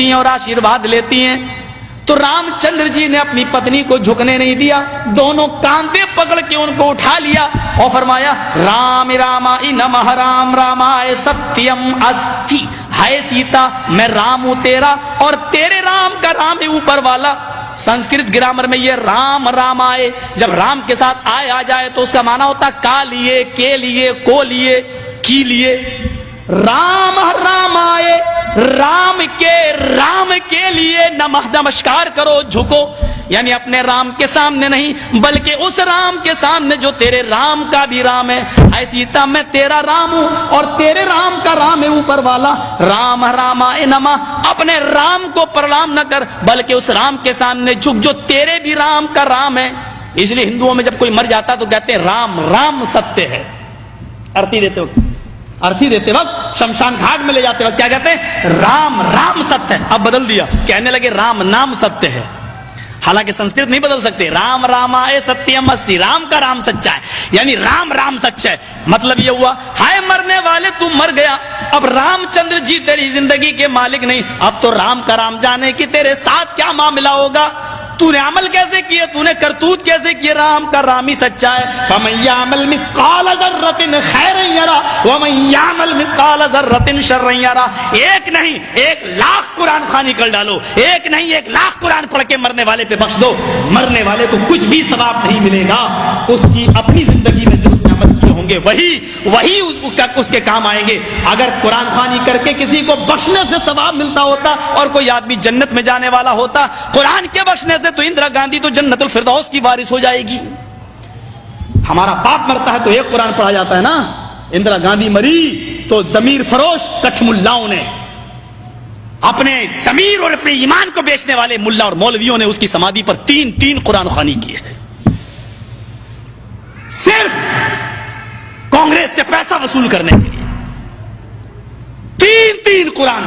تی ہیں اور آشیرواد لیتی ہیں. تو رام چندر جی نے اپنی پتنی کو جھکنے نہیں دیا, دونوں کاندھے پکڑ کے ان کو اٹھا لیا اور فرمایا رام رامائی نمہ رام رامائے ستیم استی. ہے سیتا میں رام ہوں تیرا اور تیرے رام کا رام ہے اوپر والا. سنسکرت گرامر میں یہ رام رام آئے, جب رام کے ساتھ آئے آ جائے تو اس کا معنی ہوتا کا لیے, کے لیے, کو لیے, کی لیے. رام رام آئے, رام کے لیے نمسکار کرو, جھکو, یعنی اپنے رام کے سامنے نہیں بلکہ اس رام کے سامنے جو تیرے رام کا بھی رام ہے. اے سیتا میں تیرا رام ہوں اور تیرے رام کا رام ہے اوپر والا. رام رامائے نمہ, اپنے رام کو پرنام نہ کر بلکہ اس رام کے سامنے جھک جو تیرے بھی رام کا رام ہے. اس لیے ہندوؤں میں جب کوئی مر جاتا تو کہتے ہیں رام رام ستیہ ہے. ارتھی دیتے وقت شمشان گھاٹ میں لے جاتے وقت کیا کہتے ہیں رام رام ستیہ. اب بدل دیا, کہنے لگے رام نام ستیہ ہے. حالانکہ سنسکرت نہیں بدل سکتے. رام رامائے ستیم استی, رام کا رام سچا ہے, یعنی رام رام سچا ہے. مطلب یہ ہوا ہائے مرنے والے تو مر گیا, اب رام چندر جی تیری زندگی کے مالک نہیں, اب تو رام کا رام جانے کی تیرے ساتھ کیا معاملہ ہوگا, تو نے عمل کیسے کیے, تو نے کرتوت کیسے کیے, رام کا رام ہی سچا ہے. فَمَن يَعْمَلْ مِثْقَالَ ذَرَّةٍ خَيْرًا يَرَهُ وَمَن يَعْمَلْ مِثْقَالَ ذَرَّةٍ شَرًّا يَرَهُ. ایک نہیں 1,00,000 قرآن خوانی کر ڈالو, ایک نہیں 1,00,000 قرآن پڑھ کے مرنے والے پہ بخش دو, مرنے والے کو کچھ بھی ثواب نہیں ملے گا. اس کی اپنی زندگی میں جو اس نے عمل کیے ہوں گے وہی اس کے کام آئیں گے. اگر قرآن خوانی کر کے کسی کو بخشنے سے ثواب ملتا ہوتا اور کوئی آدمی جنت میں جانے والا ہوتا, قرآن کے بخشنے سے تو اندرا گاندھی تو جنت الفردوس کی وارث ہو جائے گی. ہمارا باپ مرتا ہے تو ایک قرآن پڑھا جاتا ہے نا, اندرا گاندھی مری تو ضمیر فروش کٹھ ملاؤں نے, اپنے ضمیر اور اپنے ایمان کو بیچنے والے ملا اور مولویوں نے اس کی سمادھی پر 3 قرآن خوانی کی ہے, صرف کانگریس سے پیسہ وصول کرنے کے لیے. 3 قرآن,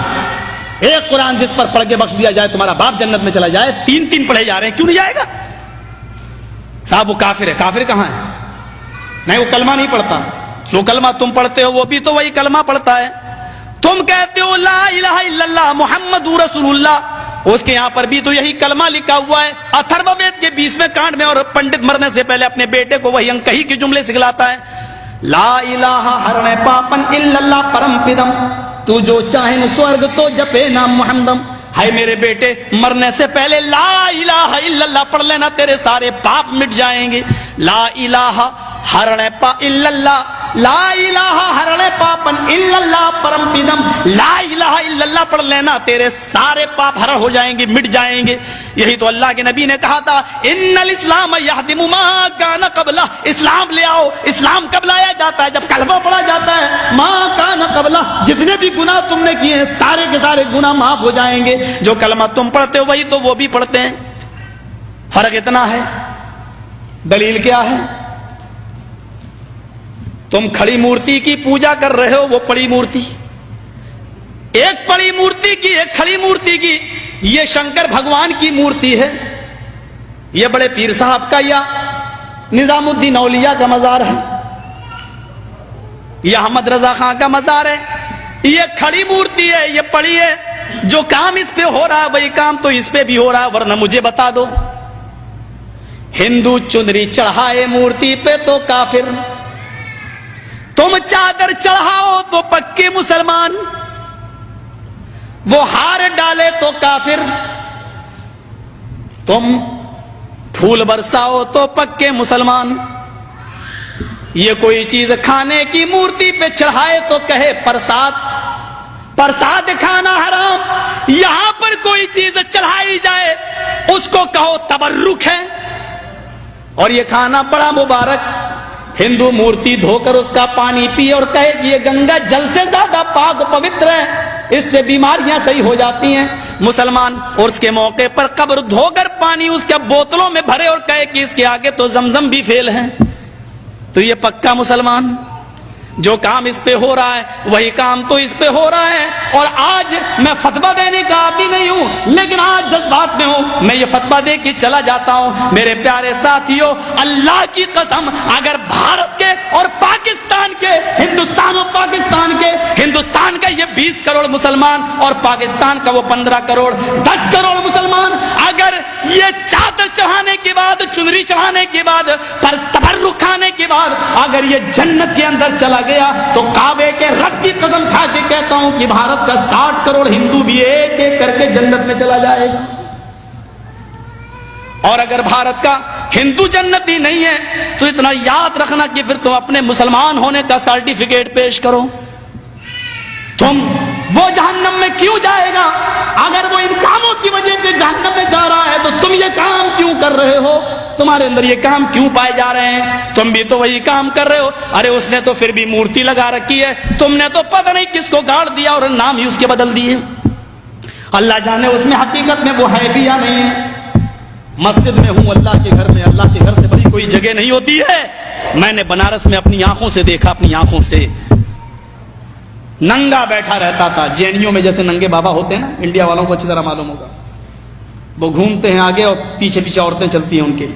ایک قرآن جس پر پڑھ کے بخش دیا جائے تمہارا باپ جنت میں چلا جائے, 3 پڑھے جا رہے ہیں, کیوں نہیں جائے گا صاحب؟ وہ کافر ہے. کافر کہاں ہے؟ نہیں, وہ کلمہ نہیں پڑھتا. جو کلمہ تم پڑھتے ہو وہ بھی تو وہی کلمہ پڑھتا ہے. تم کہتے ہو لا الہ الا اللہ محمد رسول اللہ, اس کے یہاں پر بھی تو یہی کلمہ لکھا ہوا ہے. اتھرو وید کے 20ویں کانڈ میں, اور پنڈت مرنے سے پہلے اپنے بیٹے کو وہی انکہی کے جملے سکھلاتا ہے, لا الہ ہرنے پاپن الا اللہ پرم پدم, تو جو چاہیں سورگ تو جپے نام محمدم. ہے میرے بیٹے, مرنے سے پہلے لا الہ الا اللہ پڑھ لینا, تیرے سارے پاپ مٹ جائیں گے. لا الہ ہرنے پا الا اللہ, لا الہ ہرنے پاپن الا اللہ پرم پدم, لا الہ الا اللہ پڑھ لینا, تیرے سارے پاپ ہر ہو جائیں گے, مٹ جائیں گے. یہی تو اللہ کے نبی نے کہا تھا ان الاسلام یہدم ما کان قبلہ, اسلام لے آؤ. اسلام کب لایا جاتا ہے؟ جب کلمہ پڑھا جاتا ہے. ما کان قبلہ, جتنے بھی گناہ تم نے کیے ہیں سارے کے سارے گناہ معاف ہو جائیں گے. جو کلمہ تم پڑھتے ہو وہی تو وہ بھی پڑھتے ہیں. فرق اتنا ہے. دلیل کیا ہے؟ تم کھڑی مورتی کی پوجا کر رہے ہو, وہ پڑی مورتی, ایک پڑی مورتی کی ایک کھڑی مورتی کی. یہ شنکر بھگوان کی مورتی ہے, یہ بڑے پیر صاحب کا یا نظام الدین اولیاء کا مزار ہے, یہ احمد رضا خان کا مزار ہے. یہ کھڑی مورتی ہے, یہ پڑی ہے. جو کام اس پہ ہو رہا ہے وہی کام تو اس پہ بھی ہو رہا ہے, ورنہ مجھے بتا دو. ہندو چندری چڑھائے مورتی پہ تو کافر, تم چادر چڑھاؤ تو پکے مسلمان, وہ ہار ڈالے تو کافر, تم پھول برساؤ تو پکے مسلمان. یہ کوئی چیز کھانے کی مورتی پہ چڑھائے تو کہے پرساد, پرساد کھانا حرام. یہاں پر کوئی چیز چڑھائی جائے اس کو کہو تبرک ہے, اور یہ کھانا بڑا مبارک. ہندو مورتی دھو کر اس کا پانی پیے اور کہے کہ یہ گنگا جل سے زیادہ پاک پوتر ہے, اس سے بیماریاں صحیح ہو جاتی ہیں. مسلمان عرس کے موقع پر قبر دھو کر پانی اس کے بوتلوں میں بھرے اور کہے کہ اس کے آگے تو زمزم بھی فیل ہے, تو یہ پکا مسلمان. جو کام اس پہ ہو رہا ہے وہی کام تو اس پہ ہو رہا ہے. اور آج میں فتویٰ دینے کا عادی نہیں ہوں، لیکن آج جذبات میں ہوں، میں یہ فتویٰ دے کے چلا جاتا ہوں. میرے پیارے ساتھیوں، اللہ کی قسم، اگر بھارت کے اور پاکستان کے، ہندوستان اور پاکستان کے، ہندوستان کا یہ 20 کروڑ مسلمان اور پاکستان کا وہ 15 کروڑ 10 کروڑ مسلمان اگر یہ چادر چڑھانے کے بعد، چنری چڑھانے کے بعد، پر تبرک کھانے کے بعد اگر یہ جنت کے اندر چلا گیا تو کعبے کے رب کی قسم کھا کے کہتا ہوں کہ بھارت کا 60 کروڑ ہندو بھی ایک ایک کر کے جنت میں چلا جائے گا. اور اگر بھارت کا ہندو جنتی نہیں ہے تو اتنا یاد رکھنا کہ پھر تم اپنے مسلمان ہونے کا سرٹیفکیٹ پیش کرو. تم وہ جہنم میں کیوں جائے گا؟ اگر وہ ان کاموں کی وجہ سے جہنم میں جا رہا ہے تو تم یہ کام کیوں کر رہے ہو؟ تمہارے اندر یہ کام کیوں پائے جا رہے ہیں؟ تم بھی تو وہی کام کر رہے ہو. ارے اس نے تو پھر بھی مورتی لگا رکھی ہے، تم نے تو پتہ نہیں کس کو گاڑ دیا اور نام ہی اس کے بدل دیے. اللہ جانے اس میں حقیقت میں وہ ہے بھی یا نہیں ہے. مسجد میں ہوں، اللہ کے گھر میں، اللہ کے گھر سے بڑی کوئی جگہ نہیں ہوتی ہے. میں نے بنارس میں اپنی آنکھوں سے دیکھا، اپنی آنکھوں سے ننگا بیٹھا رہتا تھا. جینیوں میں جیسے ننگے بابا ہوتے ہیں نا، انڈیا والوں کو اچھی طرح معلوم ہوگا، وہ گھومتے ہیں آگے اور پیچھے پیچھے عورتیں چلتی ہیں، ان کے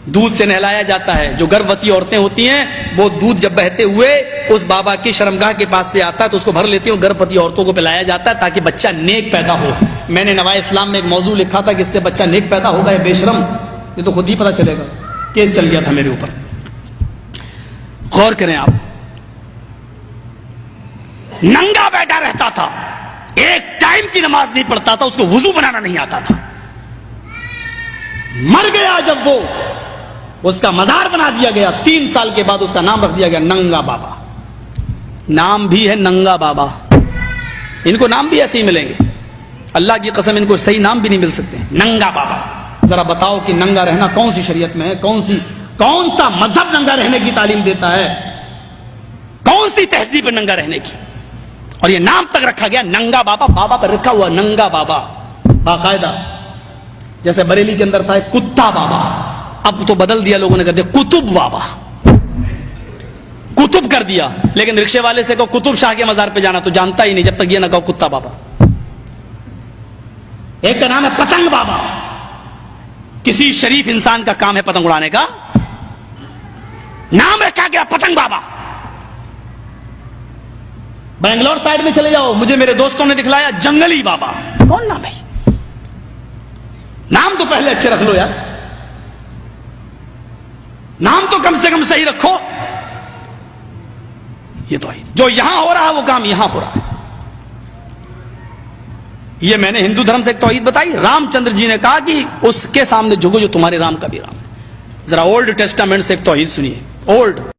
دودھ سے نہلایا جاتا ہے. جو گربوتی عورتیں ہوتی ہیں وہ دودھ جب بہتے ہوئے اس بابا کی شرمگاہ کے پاس سے آتا ہے تو اس کو بھر لیتی ہیں. گربوتی عورتوں کو پلایا جاتا ہے تاکہ بچہ نیک پیدا ہو. میں نے نوائے اسلام میں ایک موضوع لکھا تھا کہ اس سے بچہ نیک پیدا ہوگا. یہ بے شرم، یہ تو خود ہی پتا چلے گا. کیس چل گیا تھا میرے اوپر. غور کریں آپ، ننگا بیٹھا رہتا تھا، ایک ٹائم کی نماز نہیں پڑھتا تھا، اس کو وضو بنانا نہیں آتا تھا. مر گیا جب وہ، اس کا مزار بنا دیا گیا. 3 سال کے بعد اس کا نام رکھ دیا گیا ننگا بابا. نام بھی ہے ننگا بابا. ان کو نام بھی ایسے ہی ملیں گے، اللہ کی قسم ان کو صحیح نام بھی نہیں مل سکتے. ننگا بابا. ذرا بتاؤ کہ ننگا رہنا کون سی شریعت میں ہے؟ کون سا مذہب ننگا رہنے کی تعلیم دیتا ہے؟ کون سی تہذیب ننگا رہنے کی؟ اور یہ نام تک رکھا گیا ننگا بابا. بابا پر رکھا ہوا ننگا بابا باقاعدہ. جیسے بریلی کے اندر تھا ایک کتا بابا، اب تو بدل دیا لوگوں نے، کہتے کتب بابا، کتب کر دیا. لیکن رکشے والے سے کہو کتب شاہ کے مزار پہ جانا تو جانتا ہی نہیں جب تک یہ نہ کہو کتا بابا. ایک کا نام ہے پتنگ بابا. کسی شریف انسان کا کام ہے پتنگ اڑانے کا؟ نام رکھا گیا پتنگ بابا. بنگلور سائڈ میں چلے جاؤ، مجھے میرے دوستوں نے دکھلایا جنگلی بابا. کون نام ہے؟ نام تو پہلے اچھے رکھ لو یار، نام تو کم سے کم صحیح رکھو. یہ تو جو یہاں ہو رہا ہے وہ کام یہاں ہو رہا ہے. یہ میں نے ہندو دھرم سے ایک توحید بتائی. رام چندر جی نے کہا کہ اس کے سامنے جھکو جو تمہارے رام کا بھی رام ہے. ذرا اولڈ ٹیسٹامنٹ سے ایک توحید سنیے. اولڈ